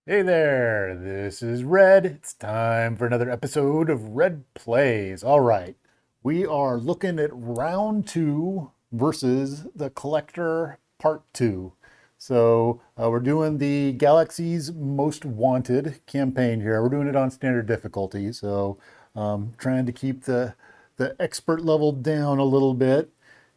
Hey there, this is Red. It's time for another episode of Red Plays. All right, we are looking at round two versus the Collector Part 2. We're doing the Galaxy's Most Wanted campaign here. We're doing it on standard difficulty, trying to keep the expert level down a little bit.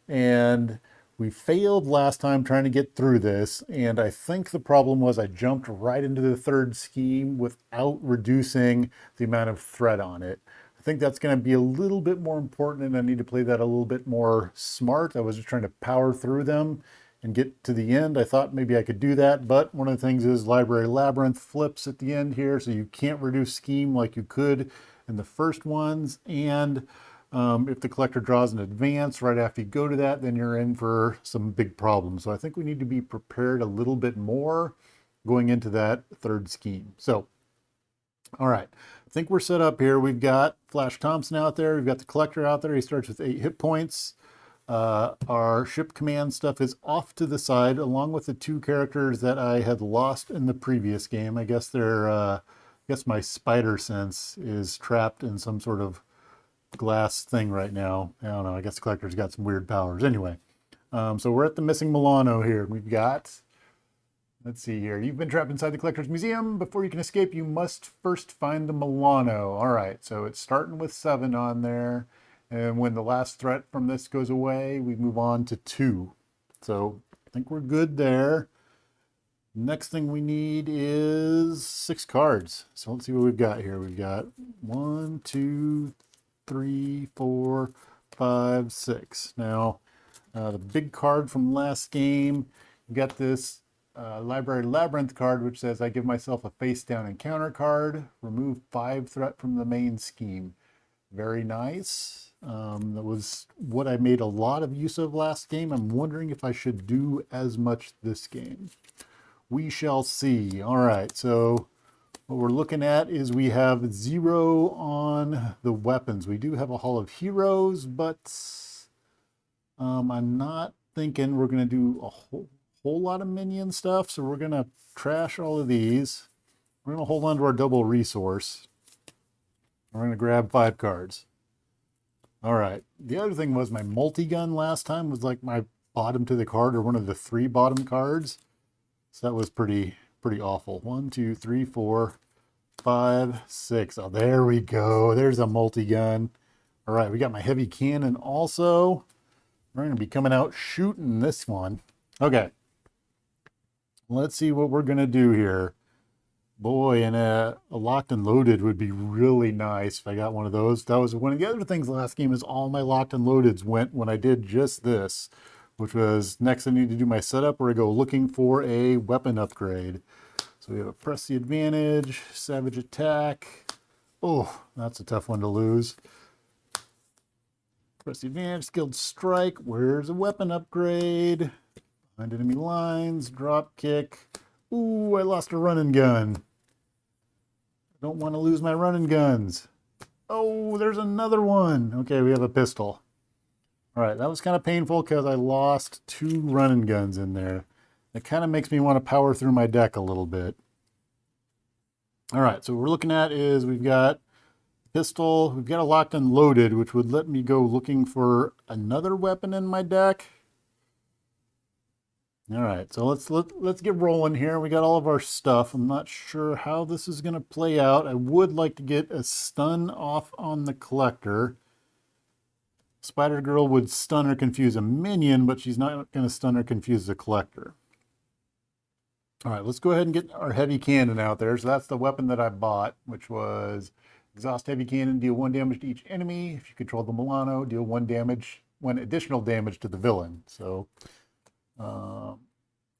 And we failed last time trying to get through this, and I think the problem was I jumped right into the third scheme without reducing the amount of threat on it. I think that's going to be a little bit more important, and I need to play that a little bit more smart. I was just trying to power through them and get to the end. I thought maybe I could do that, but one of the things is Library Labyrinth flips at the end here, so you can't reduce scheme like you could in the first ones, and if the collector draws an advance right after you go to that, then you're in for some big problems. So I think we need to be prepared a little bit more going into that third scheme. All right, I think we're set up here. We've got Flash Thompson out there. We've got the collector out there. He starts with 8 hit points. Our ship command stuff is off to the side, along with the 2 characters that I had lost in the previous game. I guess my spider sense is trapped in some sort of glass thing right now. I don't know. I guess the collector's got some weird powers. Anyway, so we're at the missing Milano here. We've got, let's see here. You've been trapped inside the collector's museum. Before you can escape, you must first find the Milano. All right, so it's starting with 7 on there. And when the last threat from this goes away, we move on to 2. So I think we're good there. Next thing we need is 6 cards. So let's see what we've got here. We've got 1, 2, 3, 4, 5, 6. Now, the big card from last game, you got this Library Labyrinth card, which says I give myself a face down encounter card, remove 5 threat from the main scheme. Very nice. That was what I made a lot of use of last game. I'm wondering if I should do as much this game. We shall see. All right, so what we're looking at is we have 0 on the weapons. We do have a Hall of Heroes, but I'm not thinking we're going to do a whole lot of minion stuff, so we're going to trash all of these. We're going to hold on to our double resource. We're going to grab 5 cards. All right. The other thing was my multi-gun last time was like my bottom to the card, or one of the 3 bottom cards. So that was pretty awful. 1, 2, 3, 4, 5, 6. Oh, there we go. There's a multi-gun. All right, we got my heavy cannon also. We're going to be coming out shooting this one. Okay. Let's see what we're going to do here. Boy, and a locked and loaded would be really nice if I got one of those. That was one of the other things last game, is all my locked and loadeds went when I did just this, which was next I need to do my setup where I go looking for a weapon upgrade. So we have a press the advantage, savage attack. Oh, that's a tough one to lose. Press the advantage, skilled strike. Where's a weapon upgrade? Behind enemy lines, drop kick. Ooh, I lost a running gun. I don't want to lose my running guns. Oh, there's another one. Okay, we have a pistol. All right, that was kind of painful because I lost 2 running guns in there. It kind of makes me want to power through my deck a little bit. All right, so what we're looking at is we've got pistol, we've got a locked and loaded, which would let me go looking for another weapon in my deck. All right, so let's get rolling here. We got all of our stuff. I'm not sure how this is going to play out. I would like to get a stun off on the collector. Spider Girl would stun or confuse a minion, but she's not going to stun or confuse the collector. All right, let's go ahead and get our heavy cannon out there. So that's the weapon that I bought, which was exhaust heavy cannon, deal 1 damage to each enemy. If you control the Milano, deal 1 additional damage to the villain. So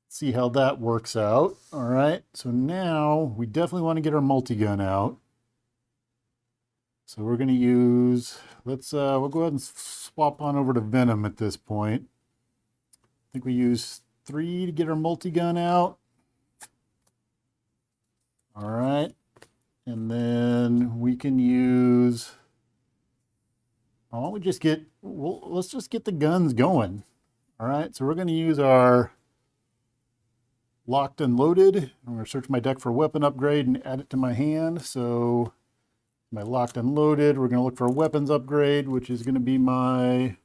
see how that works out. All right, so now we definitely want to get our multi-gun out. So we're going to use, we'll go ahead and swap on over to Venom at this point. I think we use 3 to get our multi-gun out. All right, and then we can use, why don't we just let's just get the guns going. All right, so we're going to use our locked and loaded. I'm going to search my deck for a weapon upgrade and add it to my hand. So my locked and loaded, we're going to look for a weapons upgrade, which is going to be my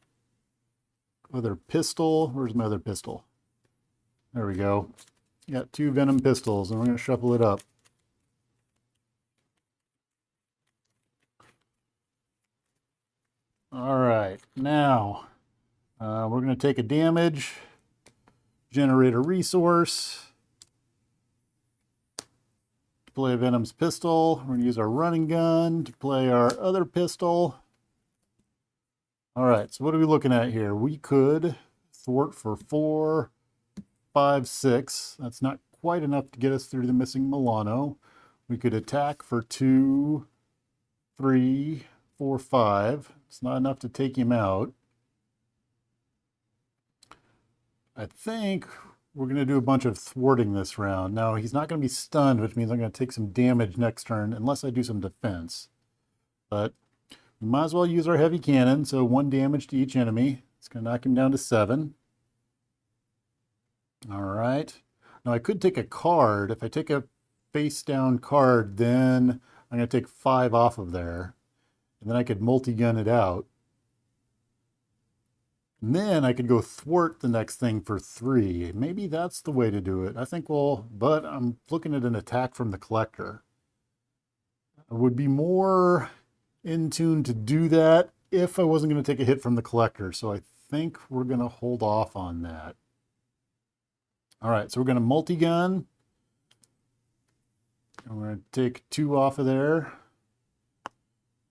other pistol. Where's my other pistol? There we go. Got 2 Venom pistols, and we're going to shuffle it up. All right, now we're going to take a damage, generate a resource, to play Venom's pistol. We're going to use our running gun to play our other pistol. All right, so what are we looking at here? We could thwart for 4, 5, 6. That's not quite enough to get us through the missing Milano. We could attack for 2, 3, 4, 5. It's not enough to take him out. I think we're going to do a bunch of thwarting this round. Now, he's not going to be stunned, which means I'm going to take some damage next turn, unless I do some defense. But we might as well use our heavy cannon, so 1 damage to each enemy. It's going to knock him down to 7. All right. Now, I could take a card. If I take a face-down card, then I'm going to take 5 off of there. And then I could multi-gun it out. And then I could go thwart the next thing for 3. Maybe that's the way to do it. I think but I'm looking at an attack from the collector. I would be more in tune to do that if I wasn't going to take a hit from the collector. So I think we're going to hold off on that. All right, so we're going to multi-gun. And we're going to take 2 off of there.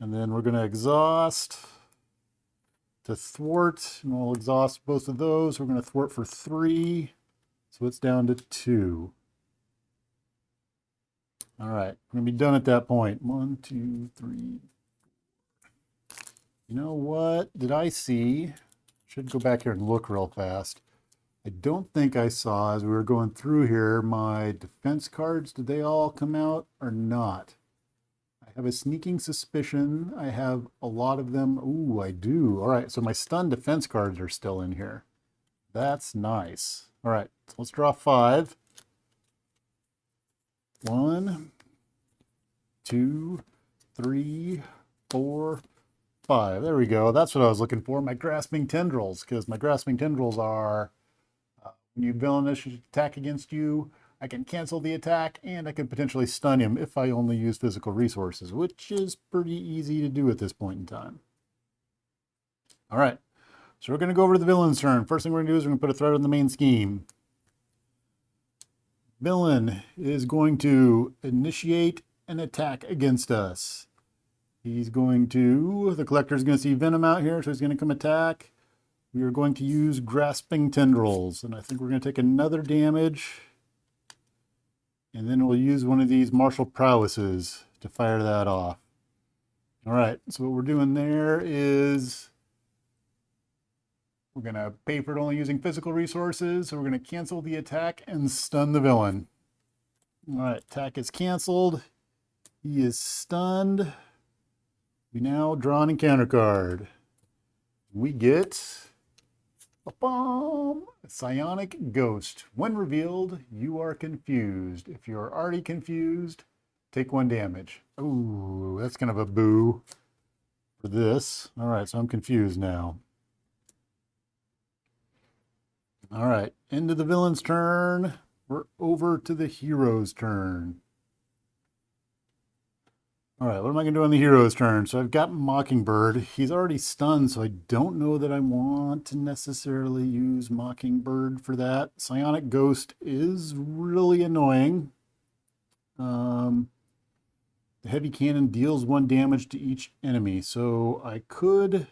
And then we're going to exhaust to thwart, and we'll exhaust both of those. We're going to thwart for 3, so it's down to 2. All right, we're going to be done at that point. 1, 2, 3. You know what did I see? Should go back here and look real fast. I don't think I saw, as we were going through here, my defense cards. Did they all come out or not? I have a sneaking suspicion I have a lot of them. Ooh, I do. All right, so my stun defense cards are still in here. That's nice. All right, so let's draw 5. 1, 2, 3, 4, 5. There we go. That's what I was looking for. My grasping tendrils, because my grasping tendrils are when you villainous attack against you, I can cancel the attack, and I can potentially stun him if I only use physical resources, which is pretty easy to do at this point in time. All right, so we're going to go over to the villain's turn. First thing we're going to do is we're going to put a threat on the main scheme. Villain is going to initiate an attack against us. He's going to, the collector's going to see Venom out here, so he's going to come attack. We are going to use grasping tendrils, and I think we're going to take another damage. And then we'll use one of these martial prowesses to fire that off. All right, so what we're doing there is we're going to pay for it only using physical resources. So we're going to cancel the attack and stun the villain. All right, attack is canceled. He is stunned. We now draw an encounter card. We get a psionic ghost. When revealed, you are confused. If you are already confused, take 1 damage. Ooh, that's kind of a boo for this. All right, so I'm confused now. All right, end of the villain's turn. We're over to the hero's turn. All right, what am I going to do on the hero's turn? So I've got Mockingbird. He's already stunned, so I don't know that I want to necessarily use Mockingbird for that. Psionic Ghost is really annoying. The heavy cannon deals 1 damage to each enemy, so I could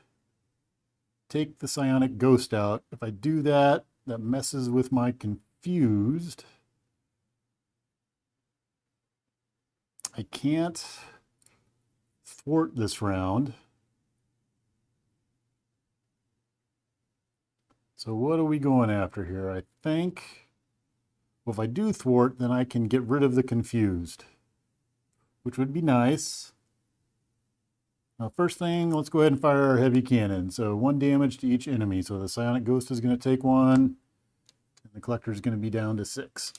take the Psionic Ghost out. If I do that, that messes with my confused. I can't thwart this round. So what are we going after here? I think, well, if I do thwart, then I can get rid of the confused, which would be nice. Now, first thing, let's go ahead and fire our heavy cannon. So 1 damage to each enemy. So the Psionic Ghost is going to take 1, and the collector is going to be down to 6.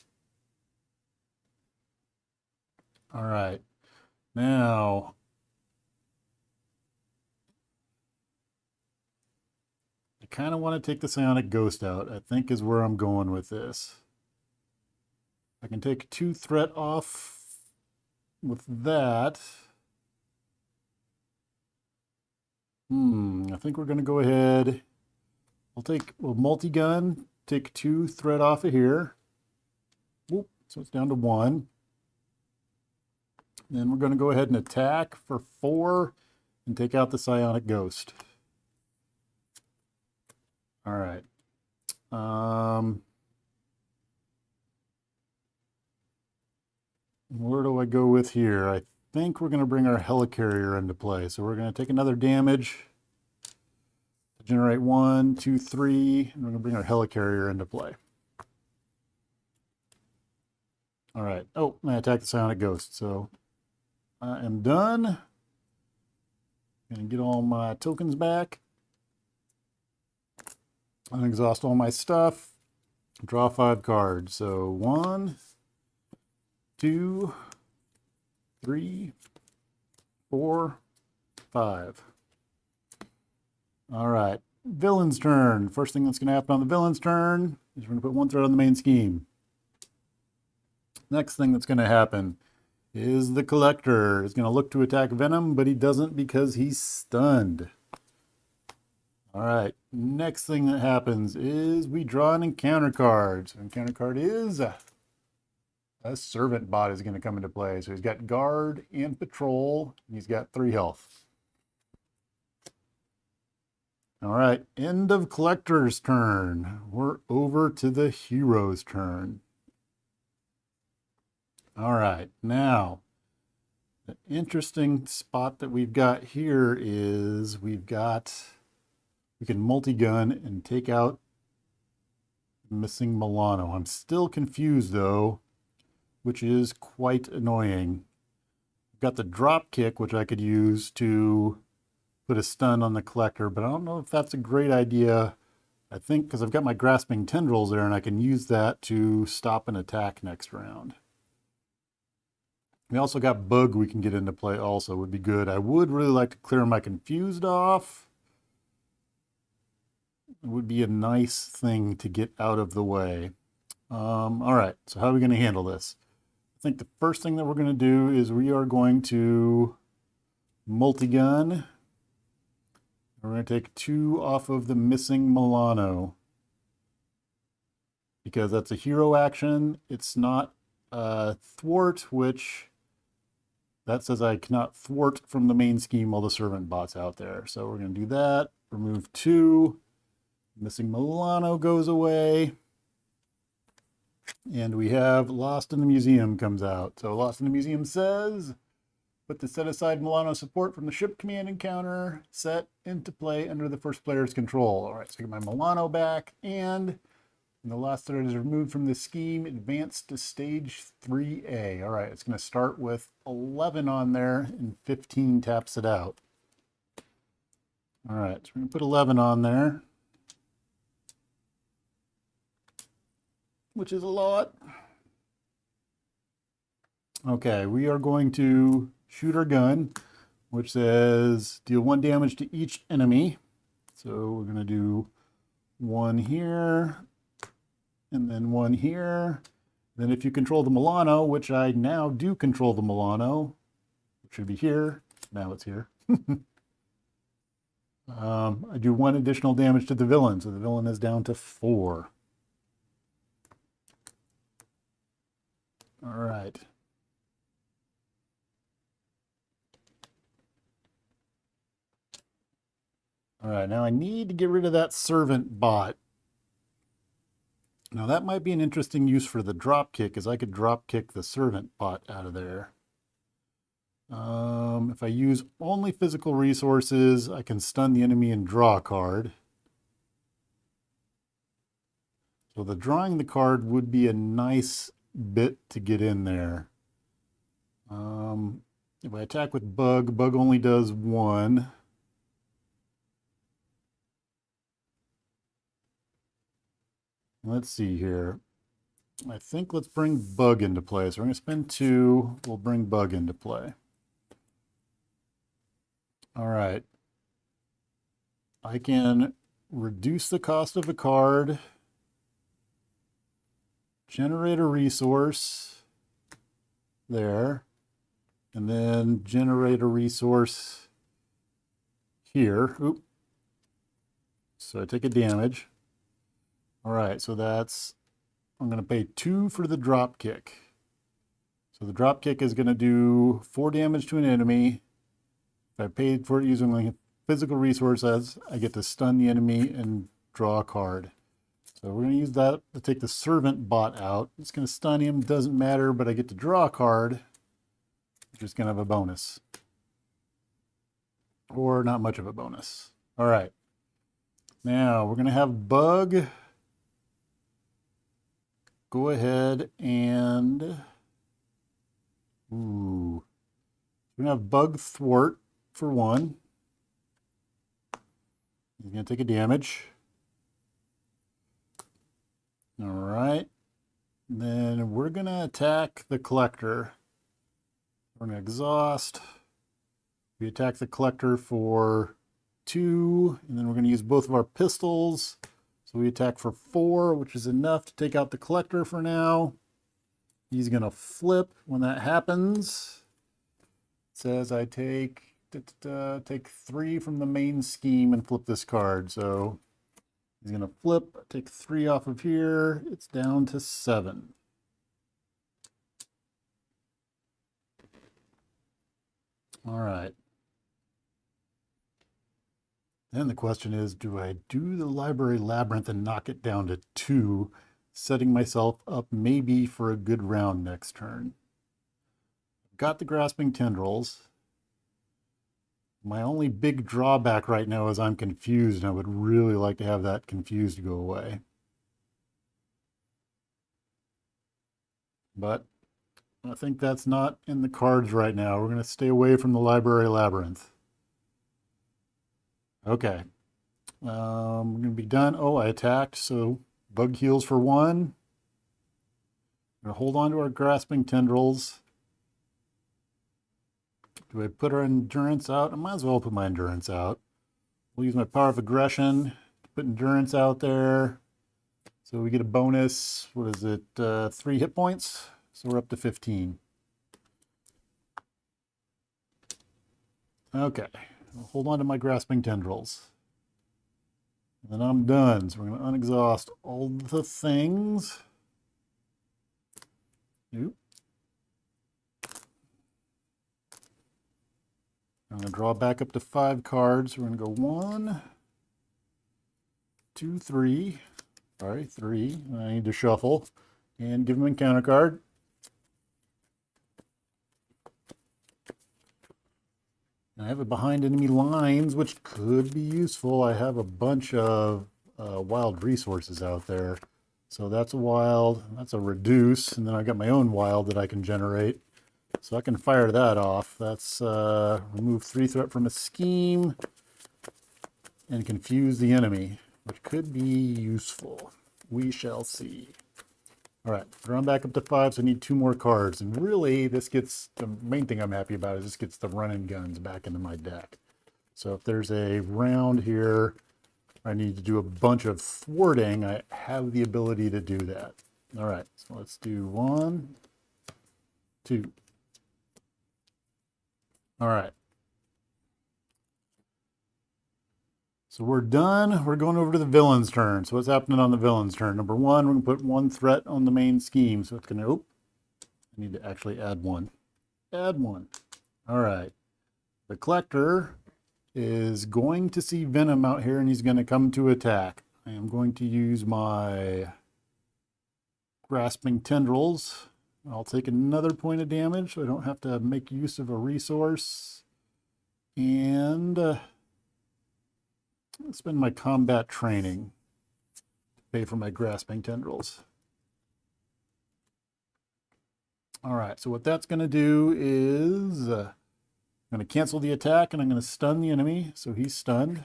All right. Now, I kind of want to take the psionic ghost out, I think is where I'm going with this. I can take 2 threat off with that. I think we're going to go ahead. We'll multi-gun, take 2 threat off of here. Whoop, so it's down to 1. Then we're going to go ahead and attack for 4 and take out the psionic ghost. All right. Where do I go with here? I think we're going to bring our helicarrier into play. So we're going to take another damage to generate 1, 2, 3, and we're going to bring our helicarrier into play. All right. Oh, I attacked the psionic ghost. So I am done. Going to get all my tokens back. Unexhaust all my stuff. Draw 5 cards. So 1, 2, 3, 4, 5. All right. Villain's turn. First thing that's going to happen on the villain's turn is we're going to put 1 threat on the main scheme. Next thing that's going to happen is the collector is going to look to attack Venom, but he doesn't because he's stunned. All right. Next thing that happens is we draw an encounter card. So encounter card is a servant bot is going to come into play. So he's got guard and patrol, and he's got 3 health. All right, end of collector's turn. We're over to the hero's turn. All right, now the interesting spot that we've got here is we can multi-gun and take out missing Milano. I'm still confused though, which is quite annoying. I've got the drop kick, which I could use to put a stun on the collector, but I don't know if that's a great idea. I think because I've got my grasping tendrils there and I can use that to stop an attack next round. We also got bug we can get into play also, would be good. I would really like to clear my confused off. It would be a nice thing to get out of the way. All right, so how are we going to handle this? I think the first thing that we're going to do is we are going to multi-gun. We're going to take 2 off of the missing Milano because that's a hero action. It's not thwart, which that says I cannot thwart from the main scheme all the servant bots out there. So we're going to do that. Remove 2. Missing Milano goes away. And we have Lost in the Museum comes out. So Lost in the Museum says, put the set aside Milano support from the ship command encounter set into play under the first player's control. All right, so I get my Milano back, and when the last threat is removed from the scheme, advance to stage 3A. All right, it's going to start with 11 on there, and 15 taps it out. All right, so we're going to put 11 on there, which is a lot. Okay, we are going to shoot our gun, which says deal 1 damage to each enemy. So we're going to do 1 here, and then 1 here. Then if you control the Milano, which I now do control the Milano, it should be here. Now it's here. I do 1 additional damage to the villain, so the villain is down to 4. All right. All right, now I need to get rid of that servant bot. Now that might be an interesting use for the drop kick, as I could drop kick the servant bot out of there. If I use only physical resources, I can stun the enemy and draw a card. So the drawing the card would be a nice bit to get in there. If I attack with bug, bug only does 1. Let's see here. I think let's bring Bug into play. So we're going to spend 2. We'll bring Bug into play. All right. I can reduce the cost of a card, generate a resource there, and then generate a resource here. Oop. So I take a damage. All right, so that's, I'm going to pay 2 for the drop kick. So the drop kick is going to do 4 damage to an enemy. If I paid for it using like physical resources, I get to stun the enemy and draw a card. So we're going to use that to take the servant bot out. It's going to stun him, doesn't matter, but I get to draw a card, which is going to have a bonus. Or not much of a bonus. All right. Now we're going to have Bug go ahead and we're going to have Bug thwart for 1. He's going to take a damage. All right. Then we're going to attack the collector. We're going to exhaust. We attack the collector for 2, and then we're going to use both of our pistols. So we attack for 4, which is enough to take out the collector for now. He's going to flip when that happens. It says I take 3 from the main scheme and flip this card. So he's going to flip, take 3 off of here. It's down to 7. All right. Then the question is, do I do the library labyrinth and knock it down to 2, setting myself up maybe for a good round next turn? Got the grasping tendrils. My only big drawback right now is I'm confused, and I would really like to have that confused go away. But I think that's not in the cards right now. We're going to stay away from the library labyrinth. Okay. We're going to be done. Oh, I attacked, so Bug heals for 1. I'm going to hold on to our grasping tendrils. Do I put our endurance out? I might as well put my endurance out. We'll use my power of aggression to put endurance out there. So we get a bonus, what is it, 3 hit points? So we're up to 15. Okay, I'll hold on to my grasping tendrils. And then I'm done. So we're going to unexhaust all the things. Oop. I'm going to draw back up to 5 cards. We're going to go 1, 2, 3. Sorry, 3. I need to shuffle and give him a counter card. I have it behind enemy lines, which could be useful. I have a bunch of wild resources out there. So that's a wild, that's a reduce, and then I got my own wild that I can generate. So I can fire that off. That's remove 3 threat from a scheme and confuse the enemy, which could be useful. We shall see. All right, drawn back up to 5, so I need 2 more cards. And really, this gets, the main thing I'm happy about is this gets the running guns back into my deck. So if there's a round here, I need to do a bunch of thwarting, I have the ability to do that. All right, so let's do 1, 2. All right. So we're done. We're going over to the villain's turn. So what's happening on the villain's turn? Number 1, we're going to put 1 threat on the main scheme. So it's going to, I need to actually add 1. Add 1. All right. The collector is going to see Venom out here, and he's going to come to attack. I am going to use my grasping tendrils. I'll take another point of damage, so I don't have to make use of a resource. And spend my combat training to pay for my grasping tendrils. All right, so what that's going to do is I'm going to cancel the attack, and I'm going to stun the enemy, so he's stunned.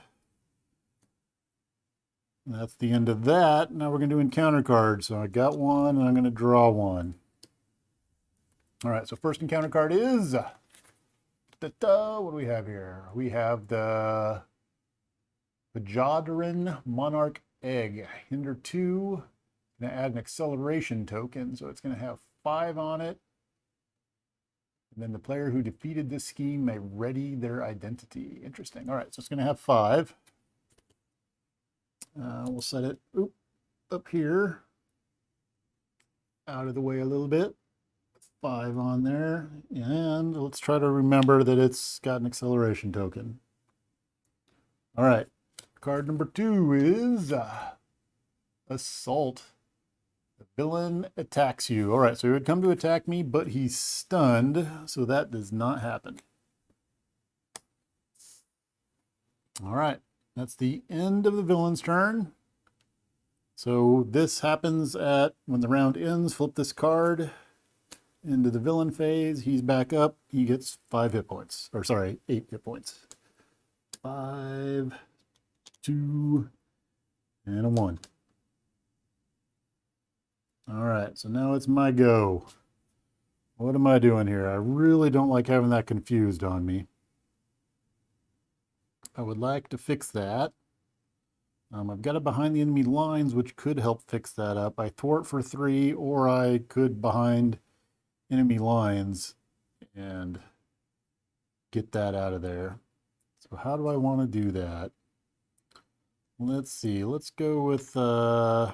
And that's the end of that. Now we're going to do encounter cards. So I got one, and I'm going to draw one. All right, so first encounter card is... what do we have here? We have the Bajadaran Monarch Egg. Hinder 2. Going to add an acceleration token, so it's going to have 5 on it. And then the player who defeated this scheme may ready their identity. Interesting. All right, so it's going to have 5. We'll set it up here, out of the way a little bit. 5 on there, and let's try to remember that it's got an acceleration token. All right, card number 2 is Assault. The villain attacks you. All right, so he would come to attack me, but he's stunned, so that does not happen. All right, that's the end of the villain's turn. So this happens when the round ends. Flip this card into the villain phase. He's back up. He gets 5 hit points. Or sorry, 8 hit points. 5, 2, and a 1. All right, so now it's my go. What am I doing here? I really don't like having that confused on me. I would like to fix that. I've got it behind the enemy lines, which could help fix that up. I thwart for 3, or I could behind enemy lines and get that out of there. So how do I want to do that? Let's see. Let's go with... I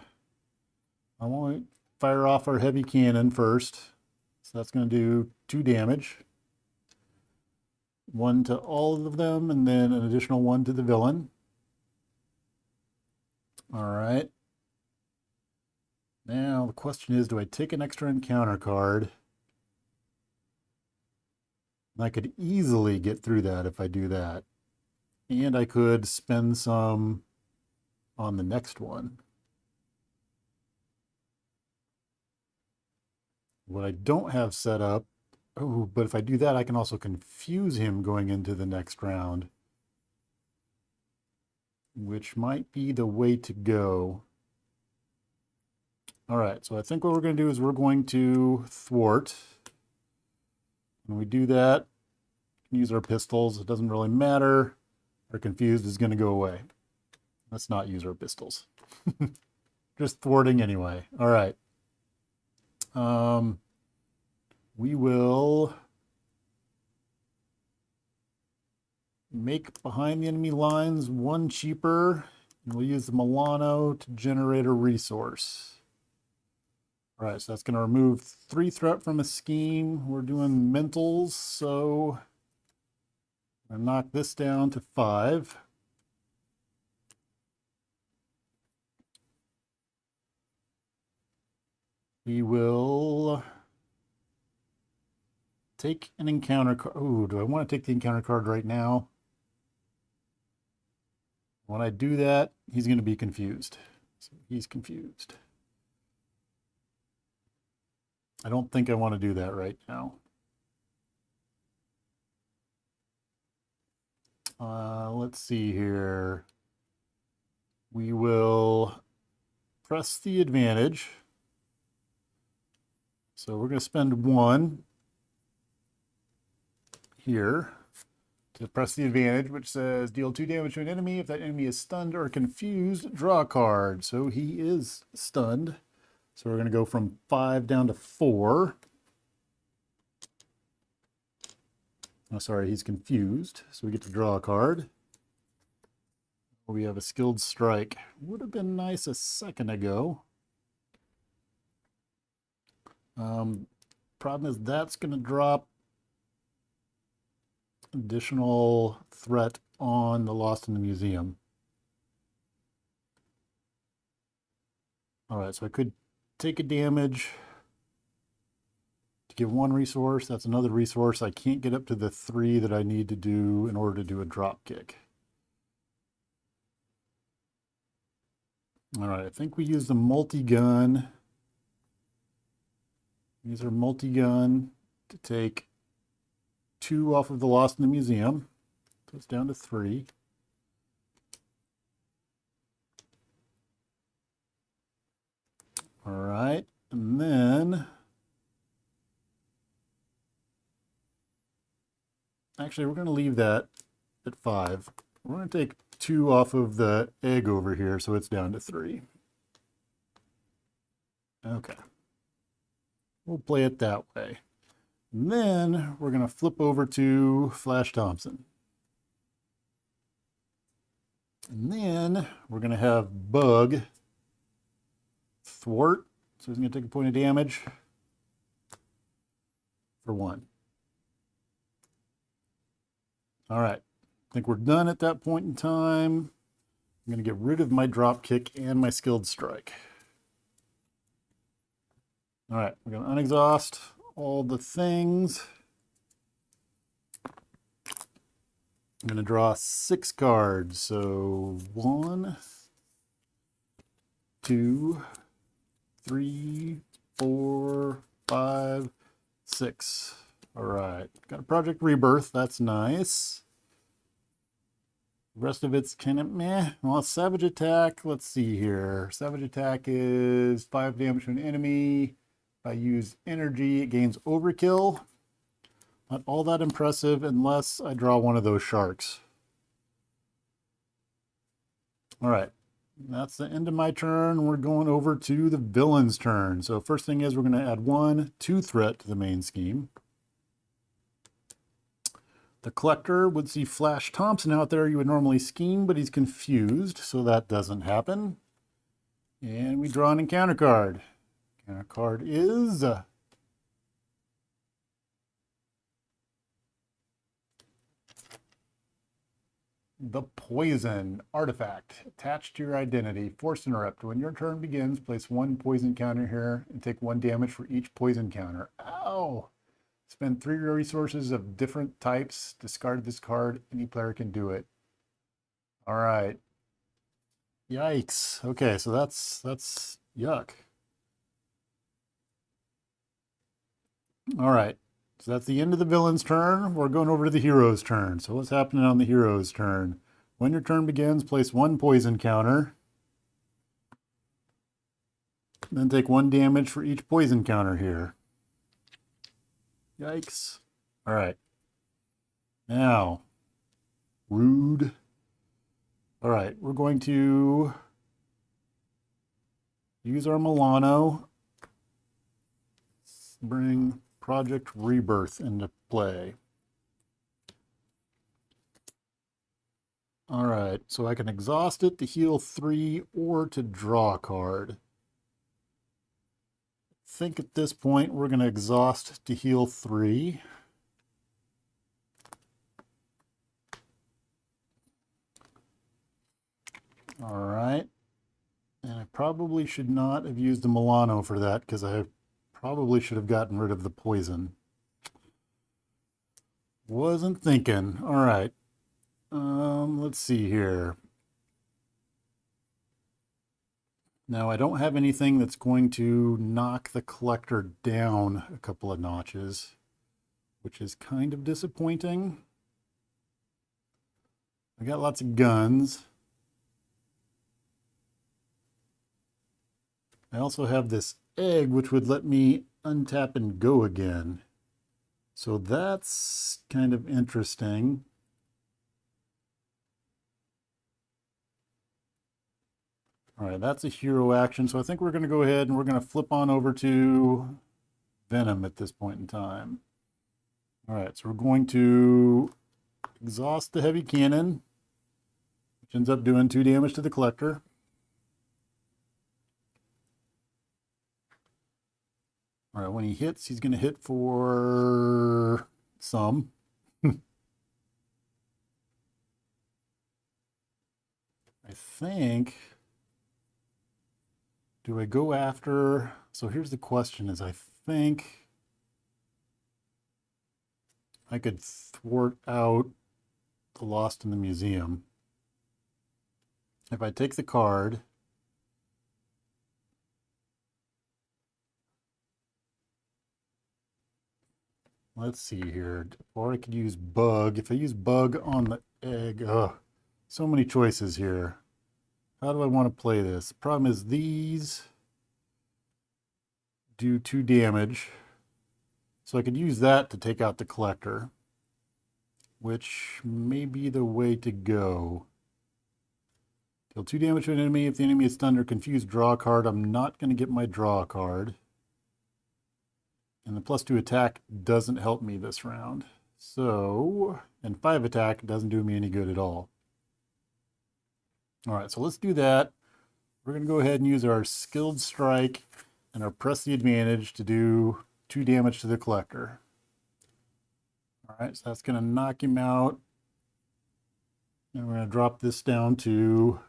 want to fire off our heavy cannon first. So that's going to do 2 damage. 1 to all of them, and then an additional 1 to the villain. All right. Now the question is, do I take an extra encounter card? I could easily get through that if I do that. And I could spend some on the next one. What I don't have set up, but if I do that, I can also confuse him going into the next round, which might be the way to go. All right, so I think what we're going to do is we're going to thwart. When we do that, use our pistols. It doesn't really matter. Our confused is going to go away. Let's not use our pistols. Just thwarting anyway. All right. We will make behind the enemy lines 1 cheaper. And we'll use the Milano to generate a resource. All right, so that's going to remove 3 threat from a scheme. We're doing mentals, so I'm going to knock this down to 5. We will take an encounter card. Oh, do I want to take the encounter card right now? When I do that, he's going to be confused. So he's confused. I don't think I want to do that right now. Let's see here. We will press the advantage. So we're going to spend 1 here to press the advantage, which says deal 2 damage to an enemy. If that enemy is stunned or confused, draw a card. So he is stunned. So we're going to go from 5 down to 4. Oh, sorry, he's confused. So we get to draw a card. We have a skilled strike. Would have been nice a second ago. Problem is that's going to drop additional threat on the Lost in the Museum. All right, so I could take a damage to give 1 resource. That's another resource. I can't get up to the 3 that I need to do in order to do a drop kick. All right, I think we use the multi-gun. Use our multi-gun to take 2 off of the Lost in the Museum. So it's down to 3. then actually we're going to leave that at 5. We're going to take 2 off of the egg over here, so it's down to 3. Okay. We'll play it that way. And then we're going to flip over to Flash Thompson. And then we're going to have Bug thwart. So he's going to take a point of damage for 1. All right. I think we're done at that point in time. I'm going to get rid of my drop kick and my skilled strike. All right. We're going to unexhaust all the things. I'm going to draw 6 cards. So 1, 2, 3, 4, 5, 6. All right. Got a Project Rebirth. That's nice. The rest of it's kind of meh. Well, Savage Attack. Let's see here. Savage Attack is 5 damage to an enemy. If I use energy, it gains overkill. Not all that impressive unless I draw one of those sharks. All right. That's the end of my turn. We're going over to the villain's turn. So first thing is we're going to add 1 2 threat to the main scheme. The collector would see Flash Thompson out there. You would normally scheme, but he's confused, so that doesn't happen. And we draw an encounter card. Encounter card is the Poison Artifact. Attached to your identity. Force interrupt. When your turn begins, place 1 poison counter here and take 1 damage for each poison counter. Ow! Spend 3 resources of different types. Discard this card. Any player can do it. All right. Yikes. Okay, so that's yuck. All right. So that's the end of the villain's turn. We're going over to the hero's turn. So what's happening on the hero's turn? When your turn begins, place 1 poison counter. Then take 1 damage for each poison counter here. Yikes. All right. Now, rude. All right, we're going to use our Milano. Bring Project Rebirth into play. All right, so I can exhaust it to heal 3 or to draw a card. I think at this point we're going to exhaust to heal 3. All right. And I probably should not have used the Milano for that because I probably should have gotten rid of the poison. Wasn't thinking. All right. Let's see here. Now, I don't have anything that's going to knock the collector down a couple of notches, which is kind of disappointing. I got lots of guns. I also have this egg, which would let me untap and go again. So that's kind of interesting. All right, that's a hero action. So I think we're going to go ahead and we're going to flip on over to Venom at this point in time. All right, so we're going to exhaust the heavy cannon, which ends up doing 2 damage to the collector. All right, when he hits, he's going to hit for some. I think... Do I go after... So here's the question is I think I could thwart out the Lost in the Museum. If I take the card... Let's see here. Or I could use Bug. If I use Bug on the egg... Ugh, so many choices here. How do I want to play this? The problem is these do 2 damage. So I could use that to take out the collector, which may be the way to go. Deal 2 damage to an enemy. If the enemy is stunned or confused, draw a card. I'm not going to get my draw card. And the +2 attack doesn't help me this round. So, and 5 attack doesn't do me any good at all. All right, so let's do that. We're going to go ahead and use our skilled strike and our press the advantage to do 2 damage to the collector. All right, so that's going to knock him out. And we're going to drop this down to,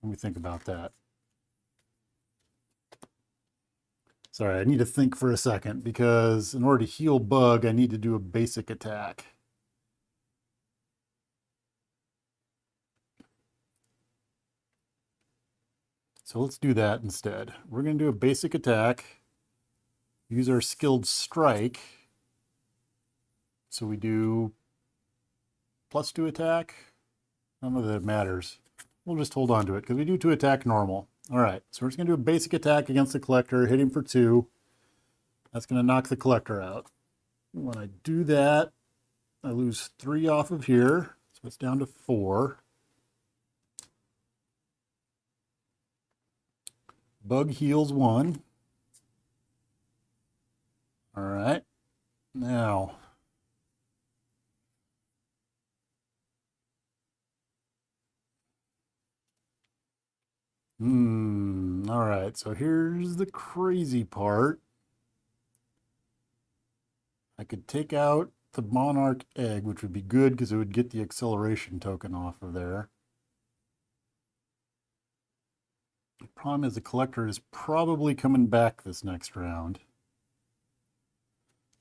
let me think about that. Sorry, I need to think for a second because in order to heal Bug, I need to do a basic attack. So let's do that instead. We're going to do a basic attack, use our skilled strike. So we do +2 attack. I don't know that it matters. We'll just hold on to it because we do 2 attack normal. All right, so we're just going to do a basic attack against the collector, hit him for 2. That's going to knock the collector out. When I do that, I lose 3 off of here, so it's down to 4. Bug heals 1. All right, now all right, so here's the crazy part. I could take out the Monarch Egg, which would be good because it would get the acceleration token off of there. The problem is the collector is probably coming back this next round.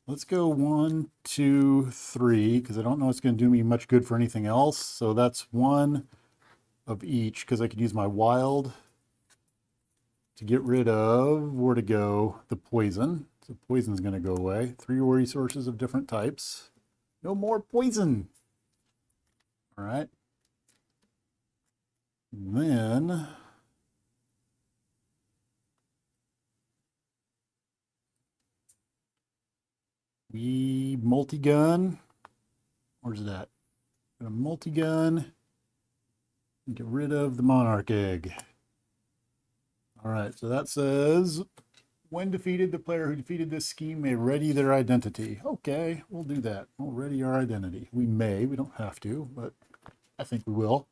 Let's go 1, 2, 3, because I don't know it's going to do me much good for anything else. So that's 1 of each, because I could use my wild to get rid of, where to go, the poison. So poison's going to go away. 3 resources of different types. No more poison. All right. Then we multi-gun. Where's that? Gonna multi-gun and get rid of the Monarch Egg. All right, so that says, when defeated, the player who defeated this scheme may ready their identity. Okay, we'll do that. We'll ready our identity. We may, we don't have to, but I think we will.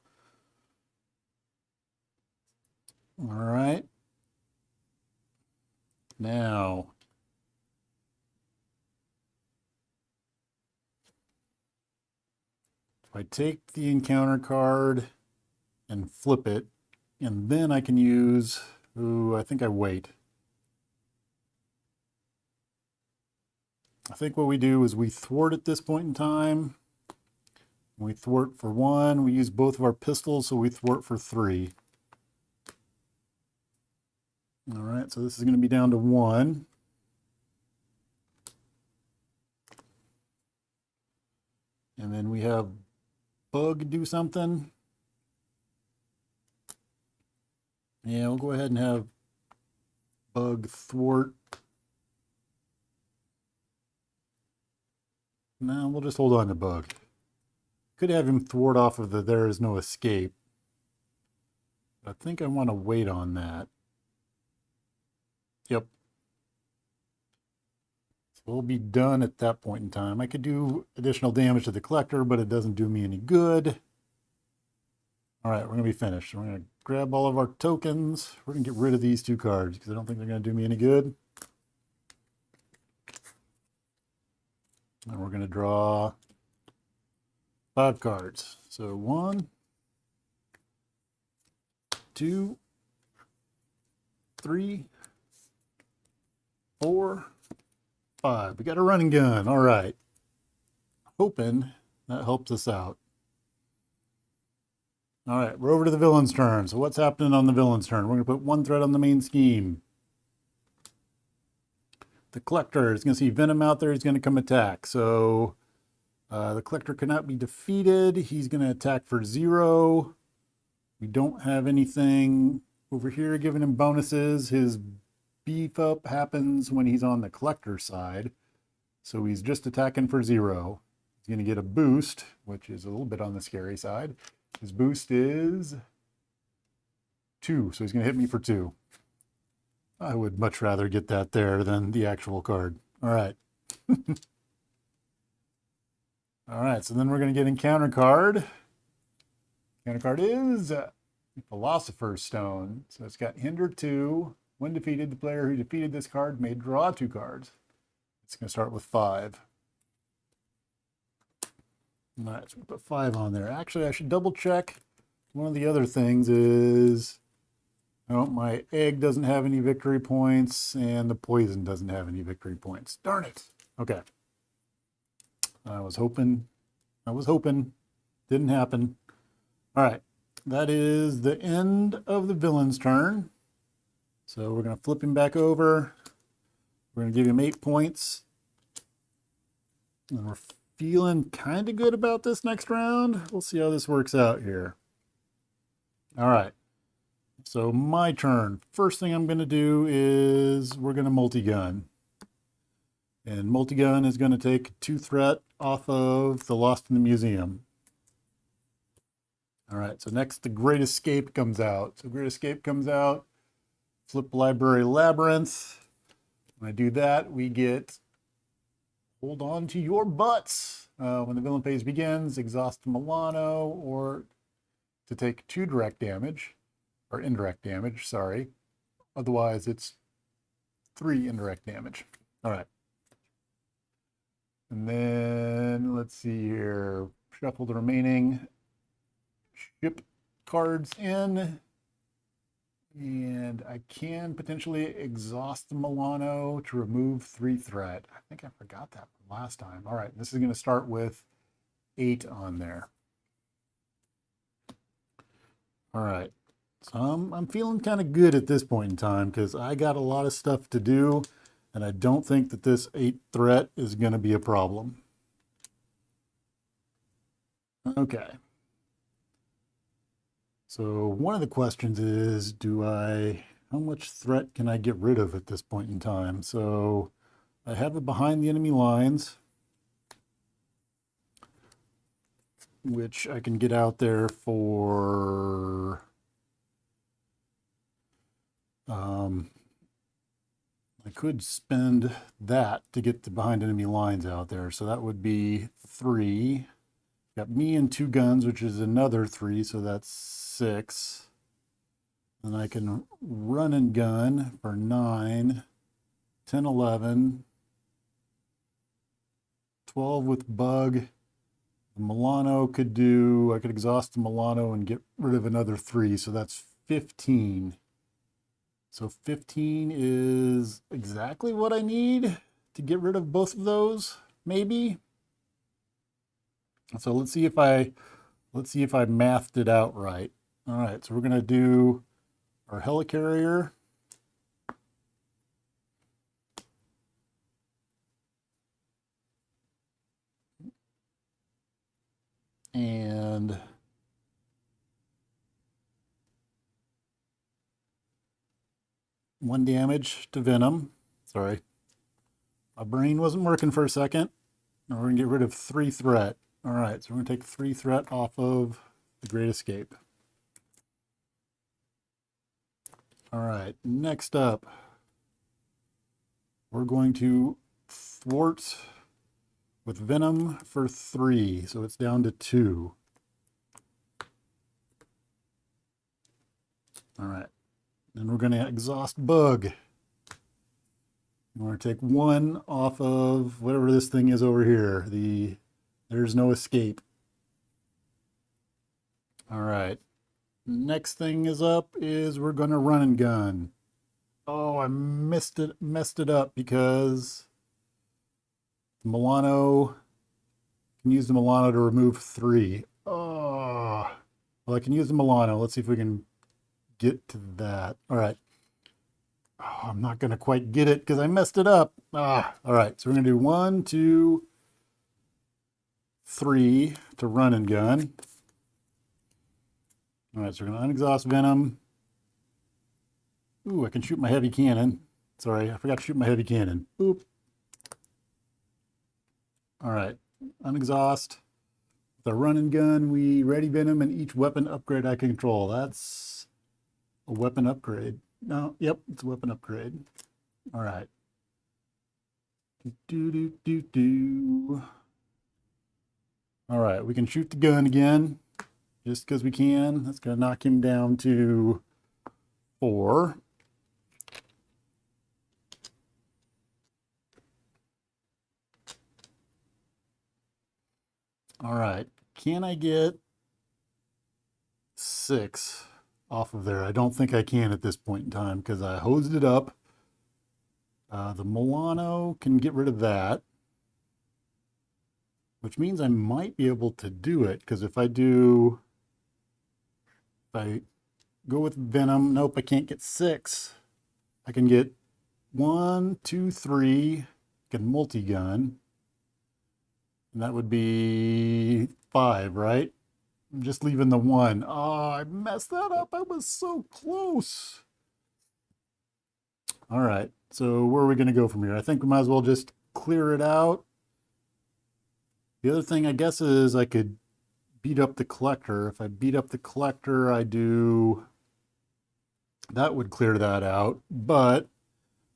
All right. Now, if I take the encounter card and flip it, and then I can use, ooh, I think I wait. I think what we do is we thwart at this point in time. We thwart for 1. We use both of our pistols, so we thwart for 3. All right, so this is going to be down to 1. And then we have Bug do something. Yeah, we'll go ahead and have Bug thwart. No, we'll just hold on to Bug. Could have him thwart off of the there is no escape. I think I want to wait on that. Yep. So we'll be done at that point in time. I could do additional damage to the collector, but it doesn't do me any good. All right, we're going to be finished. We're going to grab all of our tokens. We're going to get rid of these 2 cards because I don't think they're going to do me any good. And we're going to draw 5 cards. So 1, 2, 3, 4, 5. We got a running gun. All right. Hoping that helps us out. All right, we're over to the villain's turn. So what's happening on the villain's turn? We're going to put 1 threat on the main scheme. The collector is going to see Venom out there. He's going to come attack. So the collector cannot be defeated. He's going to attack for 0. We don't have anything over here giving him bonuses. His beef up happens when he's on the collector side. So he's just attacking for 0. He's going to get a boost, which is a little bit on the scary side. His boost is 2, so he's going to hit me for 2. I would much rather get that there than the actual card. All right. All right, so then we're going to get encounter card. Counter card is Philosopher's Stone. So it's got Hinder 2. When defeated, the player who defeated this card may draw 2 cards. It's going to start with 5. All right, so we'll put 5 on there. Actually, I should double check. One of the other things is, oh, my egg doesn't have any victory points, and the poison doesn't have any victory points. Darn it. Okay. I was hoping. Didn't happen. All right. That is the end of the villain's turn. So we're going to flip him back over. We're going to give him 8 points. And we're feeling kind of good about this next round. We'll see how this works out here. All right. So my turn. First thing I'm going to do is we're going to multi-gun. And multi-gun is going to take 2 threat off of the Lost in the Museum. All right, so next the Great Escape comes out. So Great Escape comes out, flip Library Labyrinth. When I do that, we get Hold On to Your Butts. When the villain phase begins, exhaust Milano or to take 2 direct damage, or indirect damage, sorry. Otherwise, it's 3 indirect damage. All right. And then let's see here, shuffle the remaining ship cards in, and I can potentially exhaust the Milano to remove 3 threat. I think I forgot that from last time. All right, this is going to start with 8 on there. All right, so I'm feeling kind of good at this point in time because I got a lot of stuff to do, and I don't think that this 8 threat is going to be a problem. Okay. So one of the questions is, how much threat can I get rid of at this point in time? So I have it behind the enemy lines, which I can get out there for, I could spend that to get the behind enemy lines out there. So that would be 3. Got me and 2 guns, which is another 3, so that's 6. And I can run and gun for 9, 10, 11, 12 with bug. The Milano could do, I could exhaust the Milano and get rid of another 3, so that's 15. So 15 is exactly what I need to get rid of both of those, maybe. So let's see if I mathed it out right. All right, so we're going to do our helicarrier. And one damage to Venom. Sorry. My brain wasn't working for a second. Now we're going to get rid of 3 threat. All right, so we're going to take 3 threat off of the Great Escape. All right, next up, we're going to thwart with Venom for 3, so it's down to 2. All right, then we're going to exhaust Bug. We're going to take 1 off of whatever this thing is over here. There's no escape. All right. Next thing is up is we're going to run and gun. Oh, I messed it up because Milano can use the Milano to remove 3. Oh, well, I can use the Milano. Let's see if we can get to that. All right. Oh, I'm not going to quite get it because I messed it up. All right. So we're going to do 1, 2, 3 to run and gun. All right, so we're going to unexhaust Venom. Ooh, I can shoot my heavy cannon. Sorry, I forgot to shoot my heavy cannon. Oop. All right, unexhaust. With a run and gun, we ready Venom and each weapon upgrade I control. That's a weapon upgrade. No, yep, it's a weapon upgrade. All right. Do. All right, we can shoot the gun again, just because we can. That's going to knock him down to 4. All right, can I get 6 off of there? I don't think I can at this point in time because I hosed it up. The Milano can get rid of that, which means I might be able to do it because if I go with Venom, nope, I can't get 6. I can get 1, 2, 3, can multi-gun. And that would be 5, right? I'm just leaving the 1. Oh, I messed that up. I was so close. All right, so where are we going to go from here? I think we might as well just clear it out. The other thing, I guess, is I could beat up the collector. If I beat up the collector, that would clear that out, but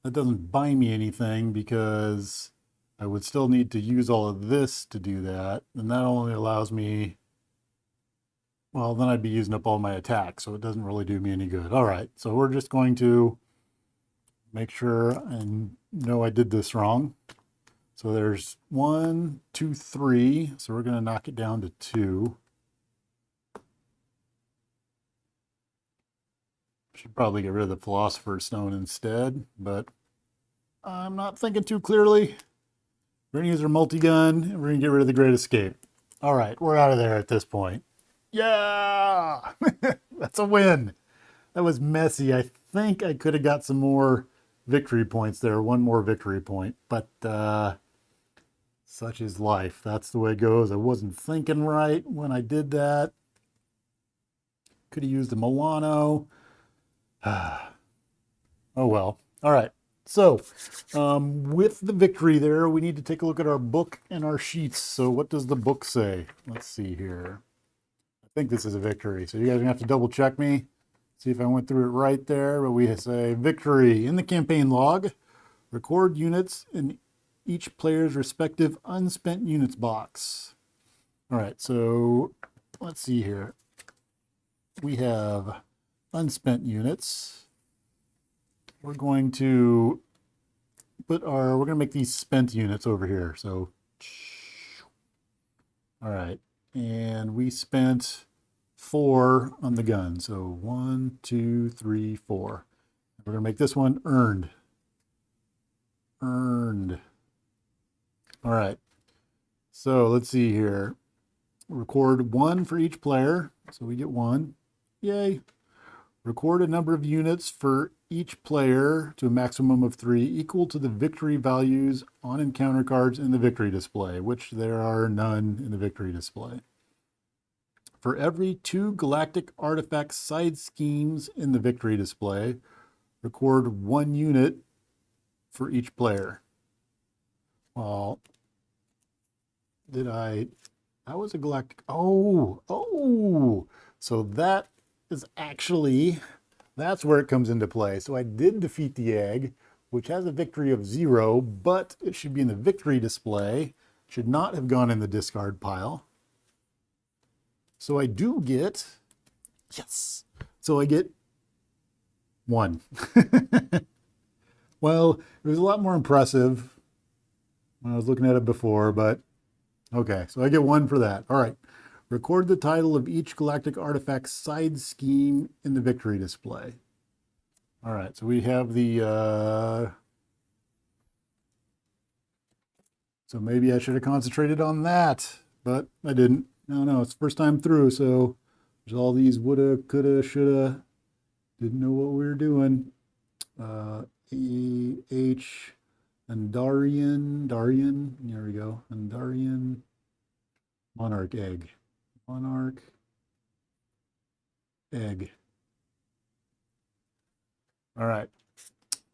that doesn't buy me anything because I would still need to use all of this to do that. And that only allows me, well, then I'd be using up all my attacks, so it doesn't really do me any good. All right, so we're just going to make sure and know I did this wrong. So there's 1, 2, 3. So we're going to knock it down to 2. Should probably get rid of the Philosopher's Stone instead, but I'm not thinking too clearly. We're going to use our multi-gun, and we're going to get rid of the Great Escape. All right, we're out of there at this point. Yeah! That's a win. That was messy. I think I could have got some more victory points there, 1 more victory point, but such is life. That's the way it goes. I wasn't thinking right when I did that. Could have used the Milano. Oh well. All right. So with the victory there, we need to take a look at our book and our sheets. So what does the book say? Let's see here. I think this is a victory. So you guys are going to have to double check me. See if I went through it right there. But we say victory. In the campaign log, record units in each player's respective unspent units box. All right. So let's see here. We have unspent units. We're going to make these spent units over here. So, all right. And we spent 4 on the gun. So 1, 2, 3, 4. We're going to make this one earned. Earned. All right. So let's see here. Record 1 for each player. So we get 1. Yay. Record a number of units for each player to a maximum of 3 equal to the victory values on encounter cards in the victory display, which there are none in the victory display. For every 2 galactic artifact side schemes in the victory display, record 1 unit for each player. Well, that was a galactic, oh, so that is actually, that's where it comes into play. So I did defeat the egg, which has a victory of 0, but it should be in the victory display. Should not have gone in the discard pile. So I do get, yes. So I get 1. Well, it was a lot more impressive when I was looking at it before, but okay. So I get 1 for that. All right. Record the title of each galactic artifact side scheme in the victory display. All right, so we have the, so maybe I should have concentrated on that, but I didn't. No, it's the first time through, so there's all these woulda, coulda, shoulda, didn't know what we were doing. H, Andarian, there we go, Andarian, Monarch egg. Monarch egg. All right.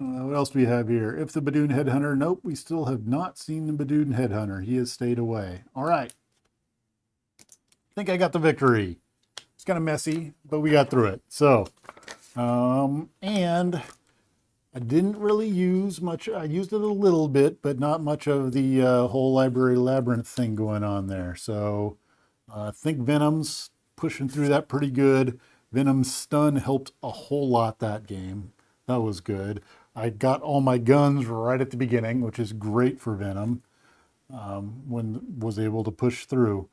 What else do we have here? If the Badoon Headhunter. Nope, we still have not seen the Badoon Headhunter. He has stayed away. All right. I think I got the victory. It's kind of messy, but we got through it. So, and I didn't really use much. I used it a little bit, but not much of the whole library labyrinth thing going on there. So I think Venom's pushing through that pretty good. Venom's stun helped a whole lot that game. That was good. I got all my guns right at the beginning, which is great for Venom, when was able to push through.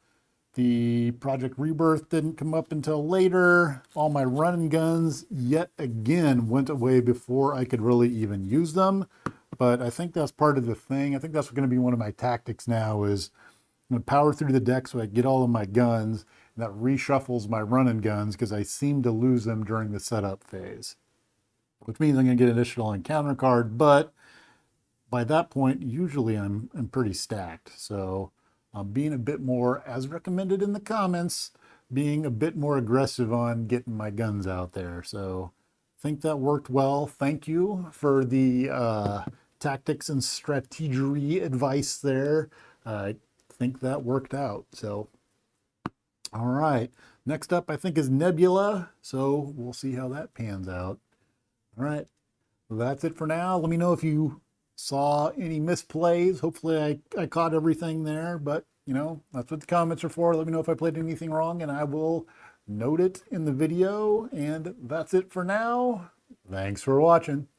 The Project Rebirth didn't come up until later. All my running guns yet again went away before I could really even use them. But I think that's part of the thing. I think that's going to be one of my tactics now is I'm going to power through the deck so I get all of my guns. And that reshuffles my running guns because I seem to lose them during the setup phase, which means I'm going to get an additional encounter card. But by that point, usually I'm pretty stacked. So I'm being a bit more, as recommended in the comments, being a bit more aggressive on getting my guns out there. So I think that worked well. Thank you for the tactics and strategy advice there. I think that worked out. So, all right. Next up, I think, is Nebula. So we'll see how that pans out. All right. Well, that's it for now. Let me know if you saw any misplays. Hopefully I caught everything there, but you know, that's what the comments are for. Let me know if I played anything wrong and I will note it in the video. And that's it for now. Thanks for watching.